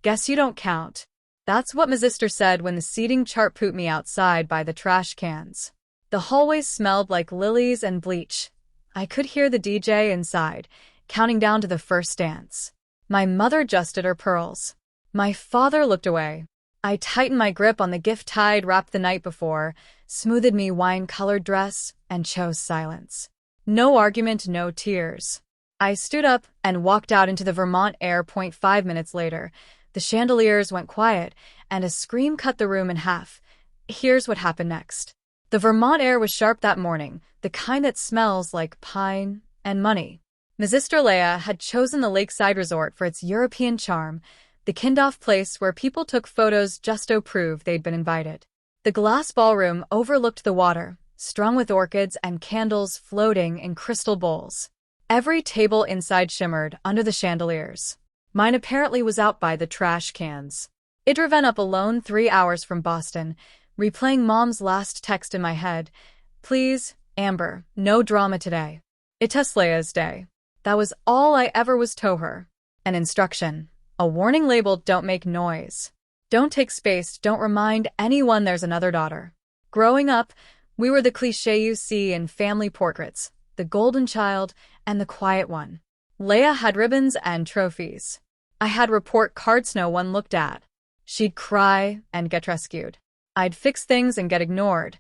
Guess you don't count. That's what my sister said when the seating chart put me outside by the trash cans. The hallways smelled like lilies and bleach. I could hear the DJ inside, counting down to the first dance. My mother adjusted her pearls. My father looked away. I tightened my grip on the gift I'd wrapped the night before, smoothed me wine-colored dress, and chose silence. No argument, no tears. I stood up and walked out into the Vermont air. 5 minutes later, the chandeliers went quiet, and a scream cut the room in half. Here's what happened next. The Vermont air was sharp that morning, the kind that smells like pine and money. Ms. Sister Leia had chosen the lakeside resort for its European charm, the Kindorf place where people took photos just to prove they'd been invited. The glass ballroom overlooked the water, strung with orchids and candles floating in crystal bowls. Every table inside shimmered under the chandeliers. Mine apparently was out by the trash cans. I'd driven up alone 3 hours from Boston, replaying Mom's last text in my head. Please, Amber, no drama today. It's Leia's day. That was all I ever was to her. An instruction. A warning labeled don't make noise. Don't take space, don't remind anyone there's another daughter. Growing up, we were the cliché you see in family portraits, the golden child and the quiet one. Leia had ribbons and trophies. I had report cards no one looked at. She'd cry and get rescued. I'd fix things and get ignored.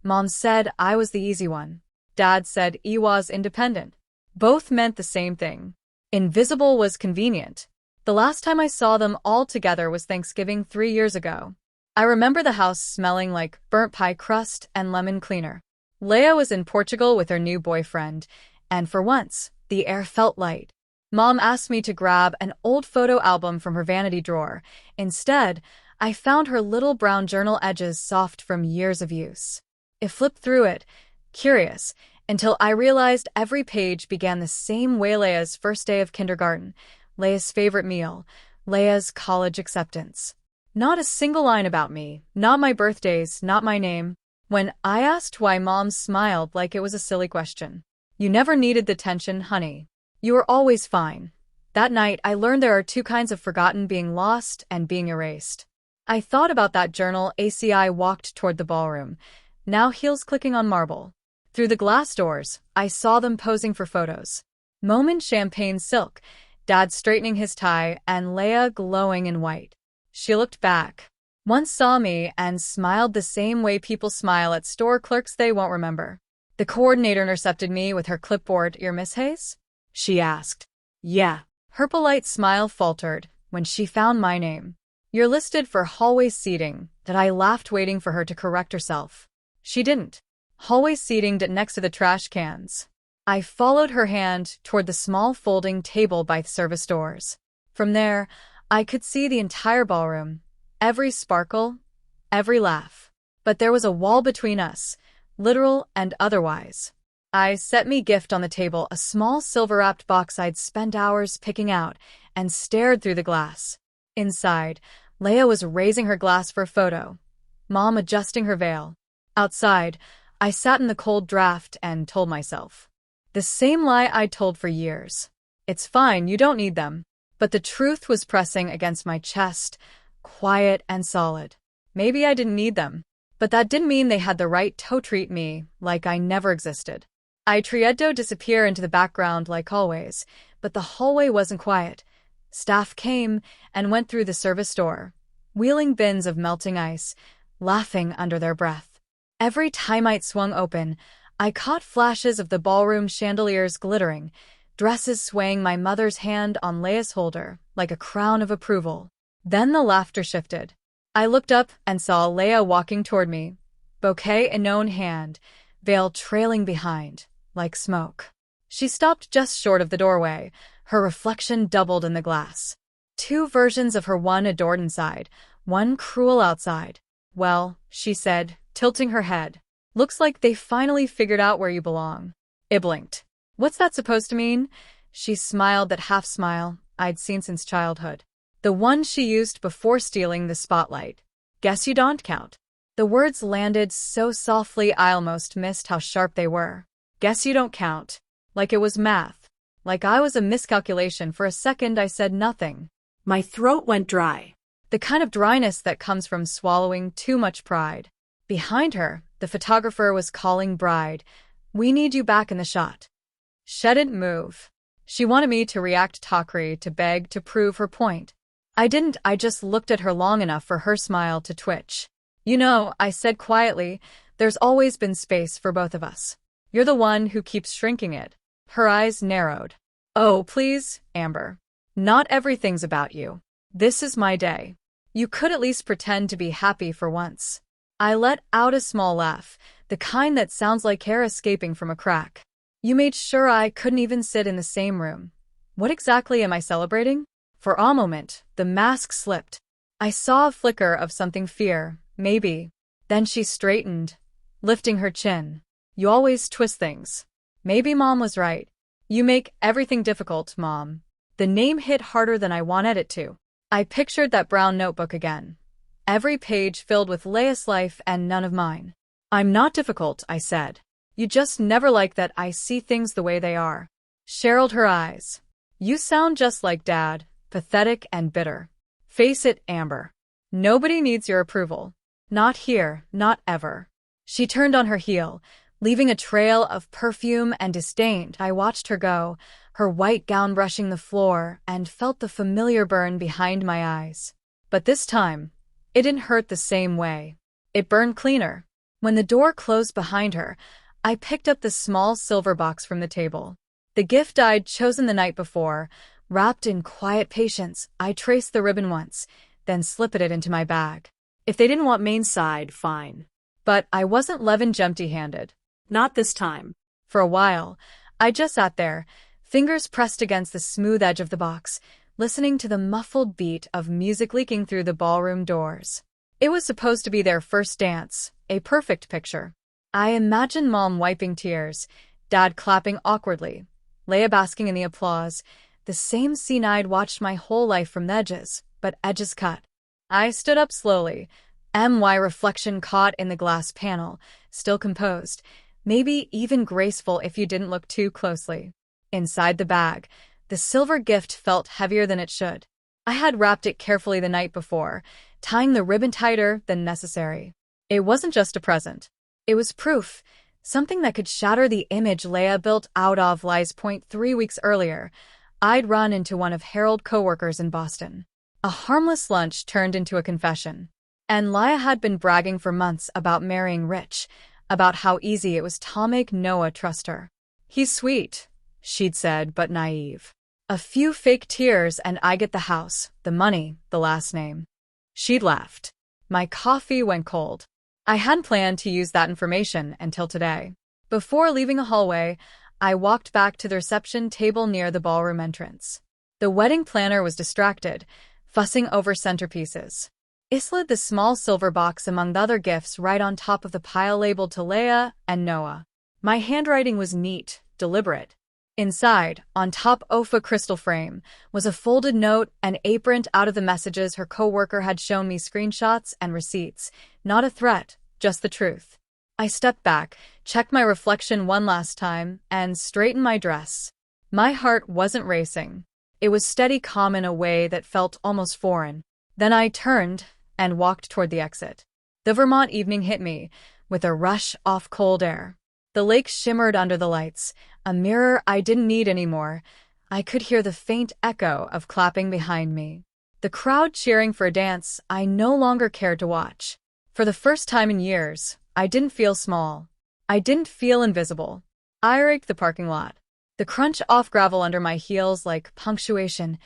Mom said I was the easy one. Dad said I was independent. Both meant the same thing. Invisible was convenient. The last time I saw them all together was Thanksgiving 3 years ago. I remember the house smelling like burnt pie crust and lemon cleaner. Leia was in Portugal with her new boyfriend, and for once, the air felt light. Mom asked me to grab an old photo album from her vanity drawer. Instead, I found her little brown journal edges soft from years of use. I flipped through it, curious, until I realized every page began the same way: Leia's first day of kindergarten, Leia's favorite meal, Leia's college acceptance. Not a single line about me, not my birthdays, not my name. When I asked why, Mom smiled like it was a silly question. You never needed the attention, honey. You were always fine. That night, I learned there are 2 kinds of forgotten: being lost and being erased. I thought about that journal as I walked toward the ballroom, now heels clicking on marble. Through the glass doors, I saw them posing for photos. Mom in champagne silk, Dad straightening his tie, and Leia glowing in white. She looked back, once saw me, and smiled the same way people smile at store clerks they won't remember. The coordinator intercepted me with her clipboard. "You're Miss Hayes?" she asked. "Yeah." Her polite smile faltered when she found my name. "You're listed for hallway seating." That I laughed, waiting for her to correct herself. She didn't. Hallway seating next to the trash cans. I followed her hand toward the small folding table by the service doors. From there, I could see the entire ballroom, every sparkle, every laugh. But there was a wall between us, literal and otherwise. I set me gift on the table, a small silver-wrapped box I'd spent hours picking out, and stared through the glass. Inside, Leia was raising her glass for a photo, Mom adjusting her veil. Outside, I sat in the cold draft and told myself the same lie I'd told for years. It's fine, you don't need them. But the truth was pressing against my chest, quiet and solid. Maybe I didn't need them, but that didn't mean they had the right to treat me like I never existed. I tried to disappear into the background like always, but the hallway wasn't quiet. Staff came and went through the service door, wheeling bins of melting ice, laughing under their breath. Every time it swung open, I caught flashes of the ballroom chandeliers glittering, dresses swaying, my mother's hand on Leia's holder like a crown of approval. Then the laughter shifted. I looked up and saw Leia walking toward me, bouquet in one hand, veil trailing behind, like smoke. She stopped just short of the doorway, her reflection doubled in the glass. 2 versions of her, one adored inside, one cruel outside. "Well," she said, tilting her head, "looks like they finally figured out where you belong." I blinked. "What's that supposed to mean?" She smiled, that half smile I'd seen since childhood. The one she used before stealing the spotlight. "Guess you don't count." The words landed so softly I almost missed how sharp they were. Guess you don't count. Like it was math. Like I was a miscalculation. For a second I said nothing. My throat went dry. The kind of dryness that comes from swallowing too much pride. Behind her, the photographer was calling Bride. "We need you back in the shot." She didn't move. She wanted me to react Takri, to beg, to prove her point. I didn't, I just looked at her long enough for her smile to twitch. "You know," I said quietly, "there's always been space for both of us. You're the one who keeps shrinking it." Her eyes narrowed. "Oh, please, Amber. Not everything's about you. This is my day. You could at least pretend to be happy for once." I let out a small laugh, the kind that sounds like hair escaping from a crack. "You made sure I couldn't even sit in the same room. What exactly am I celebrating?" For a moment, the mask slipped. I saw a flicker of something fear, maybe. Then she straightened, lifting her chin. "You always twist things." Maybe Mom was right. "You make everything difficult, Mom." The name hit harder than I wanted it to. I pictured that brown notebook again. Every page filled with Leia's life and none of mine. "I'm not difficult," I said. "You just never like that I see things the way they are." She rolled her eyes. "You sound just like Dad, pathetic and bitter." "Face it, Amber. Nobody needs your approval. Not here, not ever." She turned on her heel, leaving a trail of perfume and disdain. I watched her go, her white gown brushing the floor, and felt the familiar burn behind my eyes. But this time, it didn't hurt the same way. It burned cleaner. When the door closed behind her, I picked up the small silver box from the table. The gift I'd chosen the night before, wrapped in quiet patience. I traced the ribbon once, then slipped it into my bag. If they didn't want main side, fine. But I wasn't leaving empty-handed. Not this time. For a while, I just sat there, fingers pressed against the smooth edge of the box, listening to the muffled beat of music leaking through the ballroom doors. It was supposed to be their first dance, a perfect picture. I imagined Mom wiping tears, Dad clapping awkwardly, Leia basking in the applause, the same scene I'd watched my whole life from the edges, but edges cut. I stood up slowly, my reflection caught in the glass panel, still composed, maybe even graceful if you didn't look too closely. Inside the bag, the silver gift felt heavier than it should. I had wrapped it carefully the night before, tying the ribbon tighter than necessary. It wasn't just a present. It was proof, something that could shatter the image Leia built out of Lies Point 3 weeks earlier. I'd run into one of Harold's coworkers in Boston. A harmless lunch turned into a confession. And Leia had been bragging for months about marrying Rich, about how easy it was to make Noah trust her. "He's sweet," she'd said, "but naive. A few fake tears and I get the house, the money, the last name." She'd laughed. My coffee went cold. I hadn't planned to use that information until today. Before leaving the hallway, I walked back to the reception table near the ballroom entrance. The wedding planner was distracted, fussing over centerpieces. I slid the small silver box among the other gifts right on top of the pile labeled to Leia and Noah. My handwriting was neat, deliberate. Inside, on top of a crystal frame, was a folded note, an apron out of the messages her coworker had shown me, screenshots and receipts. Not a threat, just the truth. I stepped back, checked my reflection one last time, and straightened my dress. My heart wasn't racing. It was steady, calm in a way that felt almost foreign. Then I turned and walked toward the exit. The Vermont evening hit me, with a rush of cold air. The lake shimmered under the lights, a mirror I didn't need anymore. I could hear the faint echo of clapping behind me. The crowd cheering for a dance I no longer cared to watch. For the first time in years, I didn't feel small. I didn't feel invisible. I raked the parking lot. The crunch of gravel under my heels like punctuation,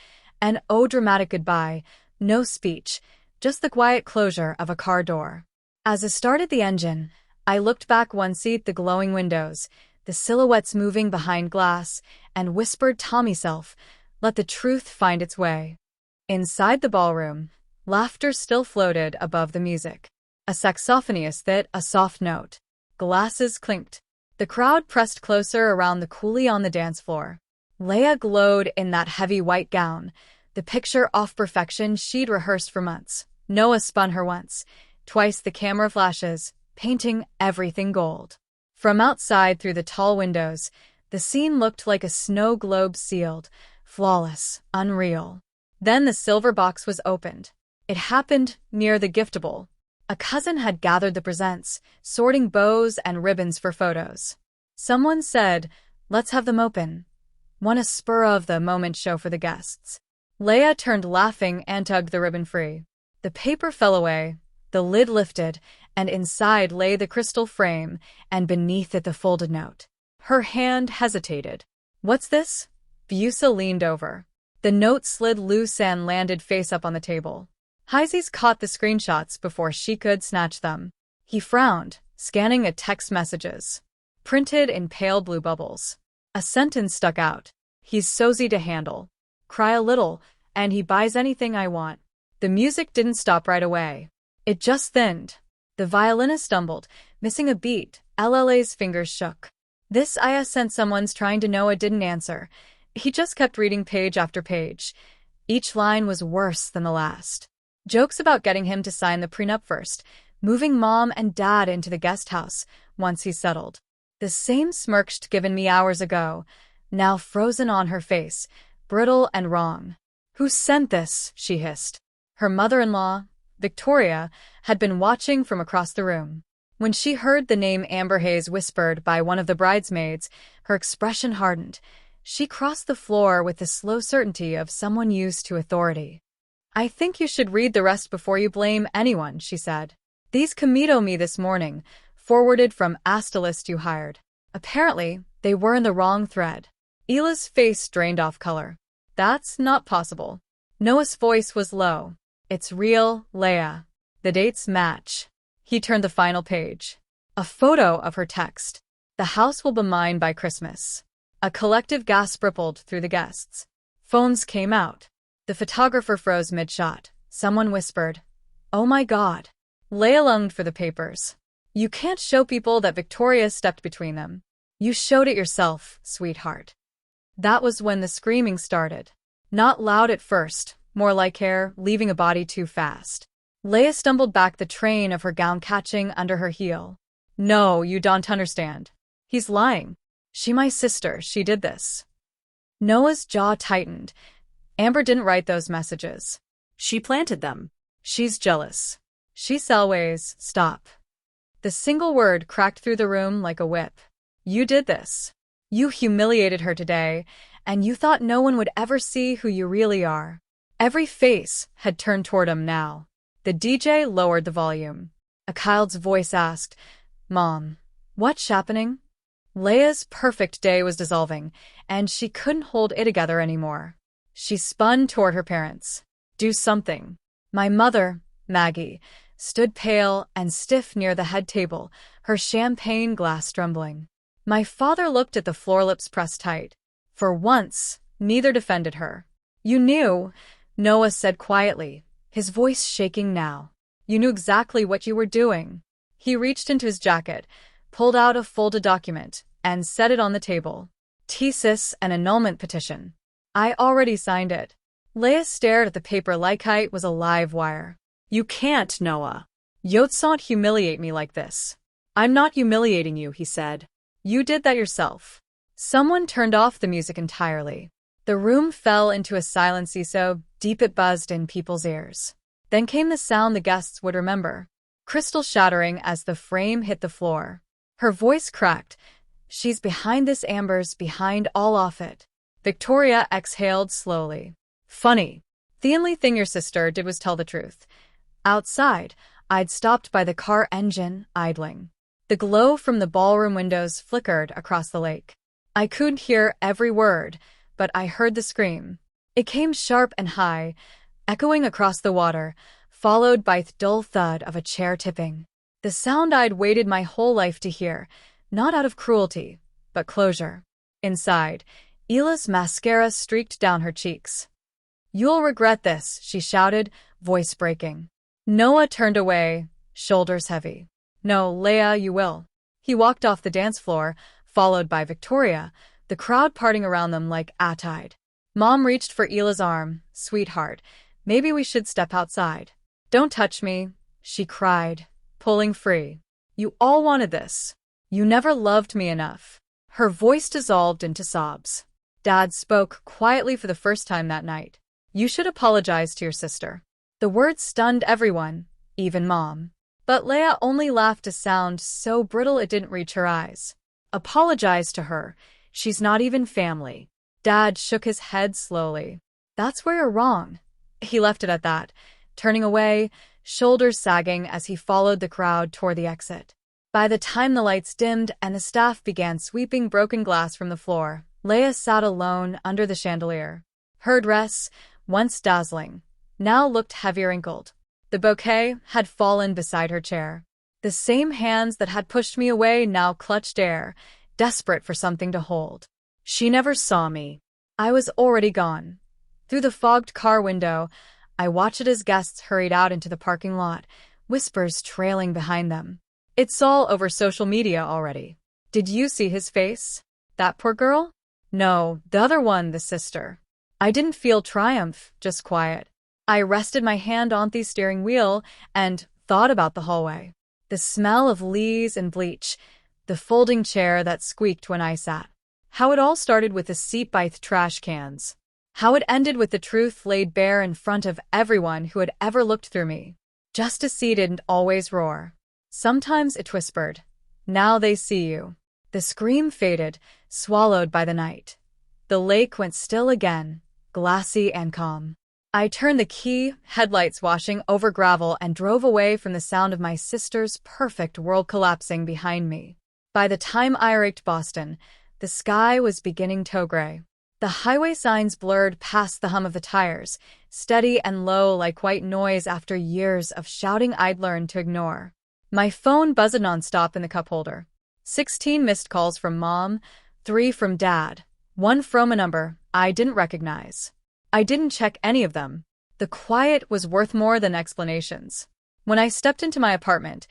and dramatic goodbye, no speech, just the quiet closure of a car door. As I started the engine, I looked back once at the glowing windows, the silhouettes moving behind glass, and whispered to myself, let the truth find its way. Inside the ballroom, laughter still floated above the music. A saxophonist hit a soft note. Glasses clinked. The crowd pressed closer around the coolie on the dance floor. Leia glowed in that heavy white gown, the picture of perfection she'd rehearsed for months. Noah spun her once, twice the camera flashes, painting everything gold. From outside through the tall windows, the scene looked like a snow globe sealed, flawless, unreal. Then the silver box was opened. It happened near the giftable. A cousin had gathered the presents, sorting bows and ribbons for photos. Someone said, "Let's have them open." One a spur-of-the-moment show for the guests. Leia turned laughing and tugged the ribbon free. The paper fell away, the lid lifted, and inside lay the crystal frame, and beneath it the folded note. Her hand hesitated. "What's this?" Vusa leaned over. The note slid loose and landed face up on the table. Hyzes caught the screenshots before she could snatch them. He frowned, scanning a text messages. Printed in pale blue bubbles. A sentence stuck out. "He's sozy to handle. Cry a little, and he buys anything I want." The music didn't stop right away. It just thinned. The violinist stumbled, missing a beat. LLA's fingers shook. "This I sent someone's trying to Noah didn't answer. He just kept reading page after page. Each line was worse than the last. Jokes about getting him to sign the prenup first, moving mom and dad into the guest house once he's settled. The same smirk she'd given me hours ago, now frozen on her face, brittle and wrong. "Who sent this?" she hissed. Her mother-in-law, Victoria, had been watching from across the room. When she heard the name Amber Hayes whispered by one of the bridesmaids, her expression hardened. She crossed the floor with the slow certainty of someone used to authority. "I think you should read the rest before you blame anyone," she said. "These comito me this morning, forwarded from Astalist you hired. Apparently, they were in the wrong thread." Hila's face drained off color. "That's not possible." Noah's voice was low. "It's real, Leia. The dates match." He turned the final page. A photo of her text. "The house will be mine by Christmas." A collective gasp rippled through the guests. Phones came out. The photographer froze mid-shot. Someone whispered, "Oh my God." Leia lunged for the papers. "You can't show people that Victoria stepped between them. You showed it yourself, sweetheart." That was when the screaming started. Not loud at first, more like hair leaving a body too fast. Leia stumbled back, the train of her gown catching under her heel. "No, you don't understand. He's lying. She my sister, she did this." Noah's jaw tightened. Amber didn't write those messages. She planted them. She's jealous. She's always, stop. The single word cracked through the room like a whip. You did this. You humiliated her today, and you thought no one would ever see who you really are. Every face had turned toward him now. The DJ lowered the volume. A child's voice asked, "Mom, what's happening?" Leia's perfect day was dissolving, and she couldn't hold it together anymore. She spun toward her parents. "Do something." My mother, Maggie, stood pale and stiff near the head table, her champagne glass trembling. My father looked at the floor, lips pressed tight. For once, neither defended her. "You knew," Noah said quietly, his voice shaking now. "You knew exactly what you were doing." He reached into his jacket, pulled out a folded document, and set it on the table. "Thesis and annulment petition. I already signed it." Leia stared at the paper like it was a live wire. "You can't, Noah. Yotsant humiliate me like this." "I'm not humiliating you," he said. "You did that yourself." Someone turned off the music entirely. The room fell into a silence so deep it buzzed in people's ears. Then came the sound the guests would remember. Crystal shattering as the frame hit the floor. Her voice cracked. "She's behind this, Amber's behind all of it." Victoria exhaled slowly. "Funny. The only thing your sister did was tell the truth." Outside, I'd stopped by the car engine, idling. The glow from the ballroom windows flickered across the lake. I couldn't hear every word, but I heard the scream. It came sharp and high, echoing across the water, followed by the dull thud of a chair tipping. The sound I'd waited my whole life to hear, not out of cruelty, but closure. Inside, Hila's mascara streaked down her cheeks. "You'll regret this," she shouted, voice breaking. Noah turned away, shoulders heavy. "No, Leia, you will." He walked off the dance floor, followed by Victoria, the crowd parting around them like a tide. Mom reached for Hila's arm. "Sweetheart, maybe we should step outside." "Don't touch me," she cried, pulling free. "You all wanted this. You never loved me enough." Her voice dissolved into sobs. Dad spoke quietly for the first time that night. You should apologize to your sister. The words stunned everyone, even Mom. But Leia only laughed a sound so brittle it didn't reach her eyes. Apologize to her. She's not even family. Dad shook his head slowly. That's where you're wrong. He left it at that, turning away, shoulders sagging as he followed the crowd toward the exit. By the time the lights dimmed and the staff began sweeping broken glass from the floor, Leia sat alone under the chandelier. Her dress, once dazzling, now looked heavy wrinkled. The bouquet had fallen beside her chair. The same hands that had pushed me away now clutched air, desperate for something to hold. She never saw me. I was already gone. Through the fogged car window, I watched as guests hurried out into the parking lot, whispers trailing behind them. It's all over social media already. Did you see his face? That poor girl? No, the other one, the sister. I didn't feel triumph, just quiet. I rested my hand on the steering wheel and thought about the hallway. The smell of leaves and bleach, the folding chair that squeaked when I sat. How it all started with the seat by the trash cans. How it ended with the truth laid bare in front of everyone who had ever looked through me. Justice didn't always roar. Sometimes it whispered, "Now they see you." The scream faded, swallowed by the night. The lake went still again, glassy and calm. I turned the key, headlights washing over gravel, and drove away from the sound of my sister's perfect world collapsing behind me. By the time I reached Boston, the sky was beginning tow gray. The highway signs blurred past the hum of the tires, steady and low like white noise after years of shouting I'd learned to ignore. My phone buzzed nonstop in the cup holder. 16 missed calls from Mom, 3 from Dad, 1 from a number I didn't recognize. I didn't check any of them. The quiet was worth more than explanations. When I stepped into my apartment,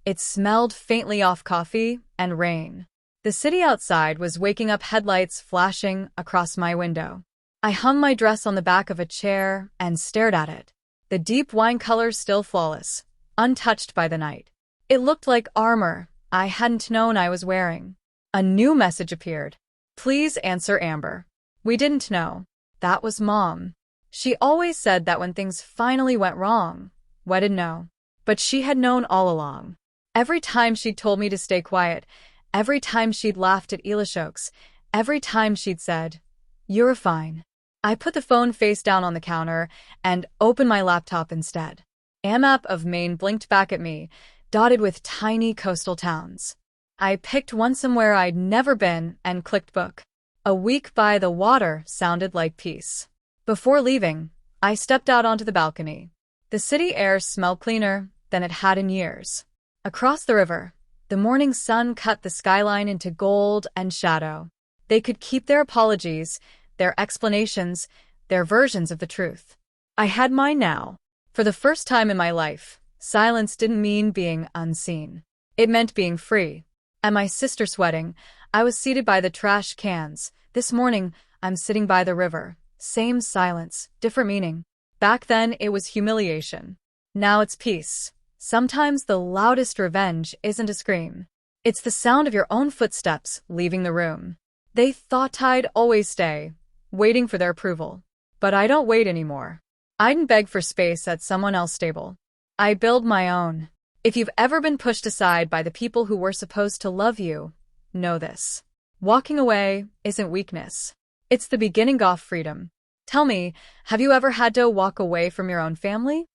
it smelled faintly of coffee and rain. The city outside was waking up, headlights flashing across my window. I hung my dress on the back of a chair and stared at it. The deep wine color still flawless, untouched by the night. It looked like armor I hadn't known I was wearing. A new message appeared. "Please answer, Amber. We didn't know." That was Mom. She always said that when things finally went wrong, we'd know. But she had known all along. Every time she'd told me to stay quiet, every time she'd laughed at Elishokes, every time she'd said, "You're fine." I put the phone face down on the counter and opened my laptop instead. A map of Maine blinked back at me, dotted with tiny coastal towns. I picked one somewhere I'd never been and clicked book. A week by the water sounded like peace. Before leaving, I stepped out onto the balcony. The city air smelled cleaner than it had in years. Across the river, the morning sun cut the skyline into gold and shadow. They could keep their apologies, their explanations, their versions of the truth. I had mine now. For the first time in my life, silence didn't mean being unseen. It meant being free. At my sister's wedding, I was seated by the trash cans. This morning, I'm sitting by the river. Same silence, different meaning. Back then, it was humiliation. Now it's peace. Sometimes the loudest revenge isn't a scream. It's the sound of your own footsteps leaving the room. They thought I'd always stay, waiting for their approval. But I don't wait anymore. I didn't beg for space at someone else's table. I build my own. If you've ever been pushed aside by the people who were supposed to love you, know this. Walking away isn't weakness. It's the beginning of freedom. Tell me, have you ever had to walk away from your own family?